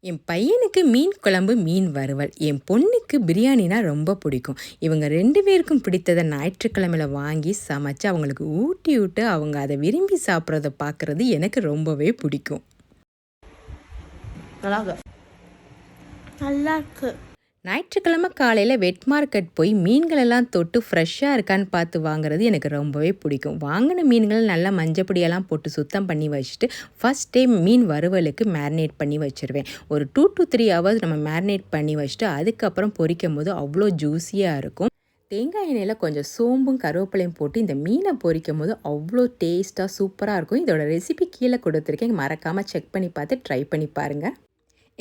என் பையனுக்கு மீன் குழம்பு, மீன் வறுவல். என் பொண்ணுக்கு பிரியாணினா ரொம்ப பிடிக்கும். இவங்க 2 பேருக்கும் பிடித்தத ஞாயிற்றுக்கிழமையில வாங்கி சமைச்சு அவங்களுக்கு ஊட்டி விட்டு அவங்க அத விரும்பி சாப்பிட்றத பார்க்குறது எனக்கு ரொம்பவே பிடிக்கும். நல்லாயிருக்கு. ஞாயிற்றுக்கிழமை காலையில் வெட் மார்க்கெட் போய் மீன்களெல்லாம் தொட்டு ஃப்ரெஷ்ஷாக இருக்கான்னு பார்த்து வாங்குறது எனக்கு ரொம்பவே பிடிக்கும். வாங்கின மீன்கள் நல்லா மஞ்சப்பொடியெல்லாம் போட்டு சுத்தம் பண்ணி வச்சுட்டு ஃபஸ்ட் டைம் மீன் வறுவலுக்கு மேரினேட் பண்ணி வச்சுருவேன். ஒரு 2 to 3 ஹவர்ஸ் நம்ம மேரினேட் பண்ணி வச்சுட்டு அதுக்கப்புறம் பொரிக்கும் போது அவ்வளோ ஜூஸியாக இருக்கும். தேங்காய் எண்ணெயில் கொஞ்சம் சோம்பும் கருவேப்பிலையும் போட்டு இந்த மீனை பொரிக்கும் போது அவ்வளோ டேஸ்ட்டாக சூப்பராக இருக்கும். இதோட ரெசிபி கீழே கொடுத்துருக்கேன், மறக்காமல் செக் பண்ணி பார்த்து ட்ரை பண்ணி பாருங்கள்.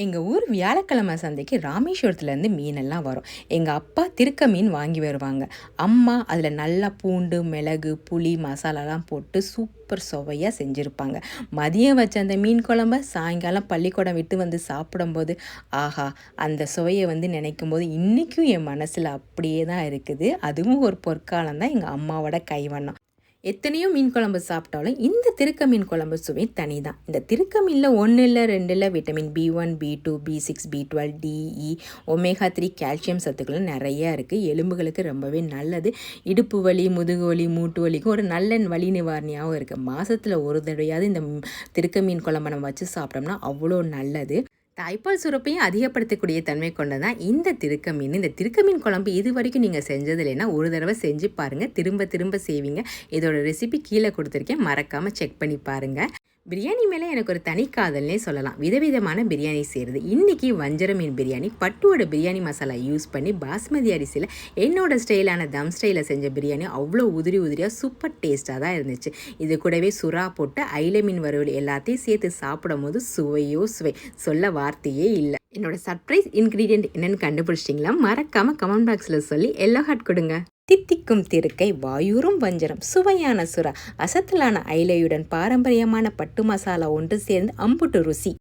எங்கள் ஊர் வியாழக்கிழமை சந்தைக்கு ராமேஸ்வரத்துலேருந்து மீனெல்லாம் வரும். எங்கள் அப்பா திருக்க மீன் வாங்கி வருவாங்க. அம்மா அதில் நல்லா பூண்டு, மிளகு, புளி, மசாலாலாம் போட்டு சூப்பர் சுவையாக செஞ்சுருப்பாங்க. மதியம் வச்ச அந்த மீன் குழம்ப சாயங்காலம் பள்ளிக்கூடம் விட்டு வந்து சாப்பிடும்போது ஆஹா, அந்த சுவையை நினைக்கும் போது இன்றைக்கும் என் மனசில் அப்படியே தான் இருக்குது. அதுவும் ஒரு பொற்காலம் தான் எங்கள் அம்மாவோட கைவண்ணம். எத்தனையோ மீன் குழம்பு சாப்பிட்டாலும் இந்த திருக்க மீன் குழம்பு சுவை தனி தான். இந்த திருக்க மீனில் 1 இல்லை 2 இல்லை vitamin B1, B2, B6, B12, DE, omega 3 calcium சத்துக்களும் நிறையா இருக்குது. எலும்புகளுக்கு ரொம்பவே நல்லது. இடுப்பு வலி, முதுகு வலி, மூட்டு வலிக்கும் ஒரு நல்ல வலி நிவாரணியாகவும் இருக்குது. மாதத்தில் ஒரு தடவையாவது இந்த திருக்க மீன் குழம்பு நம்ம வச்சு சாப்பிட்டோம்னா அவ்வளோ நல்லது. தாய்ப்பால் சுரப்பையும் அதிகப்படுத்தக்கூடிய தன்மை கொண்டதான் இந்த திருக்க மீன். இந்த திருக்க மீன் குழம்பு இது வரைக்கும் நீங்கள் செஞ்சது இல்லைன்னா ஒரு தடவை செஞ்சு பாருங்கள், திரும்ப திரும்ப செய்வீங்க. இதோட ரெசிபி கீழே கொடுத்துருக்கேன், மறக்காமல் செக் பண்ணி பாருங்கள். பிரியாணி மேலே எனக்கு ஒரு தனி காதல்னே சொல்லலாம். விதவிதமான பிரியாணி செய்கிறது. இன்றைக்கி வஞ்சர மீன் பிரியாணி பட்டுவோட பிரியாணி மசாலா யூஸ் பண்ணி பாஸ்மதி அரிசியில் என்னோடய ஸ்டைலான தம் ஸ்டைலில் செஞ்ச பிரியாணி அவ்வளோ உதிரி உதிரியாக சூப்பர் டேஸ்ட்டாக தான் இருந்துச்சு. இது கூடவே சுறா போட்டு ஐல மீன் வறுவல் எல்லாத்தையும் சேர்த்து சாப்பிடும் போது சுவையோ சுவை, சொல்ல வார்த்தையே இல்லை. என்னோட சர்ப்ரைஸ் இன்க்ரீடியன்ட் என்னென்னு கண்டுபிடிச்சிட்டிங்களா? மறக்காமல் கமெண்ட் பாக்ஸில் சொல்லி எல்லோ ஹார்ட் கொடுங்க. தித்திக்கும் திருக்கை, வாயூரும் வஞ்சரம், சுவையான சுறா, அசத்தலான ஐலையுடன் பாரம்பரியமான பட்டு மசாலா ஒன்று சேர்ந்து அம்புட்டு ருசி.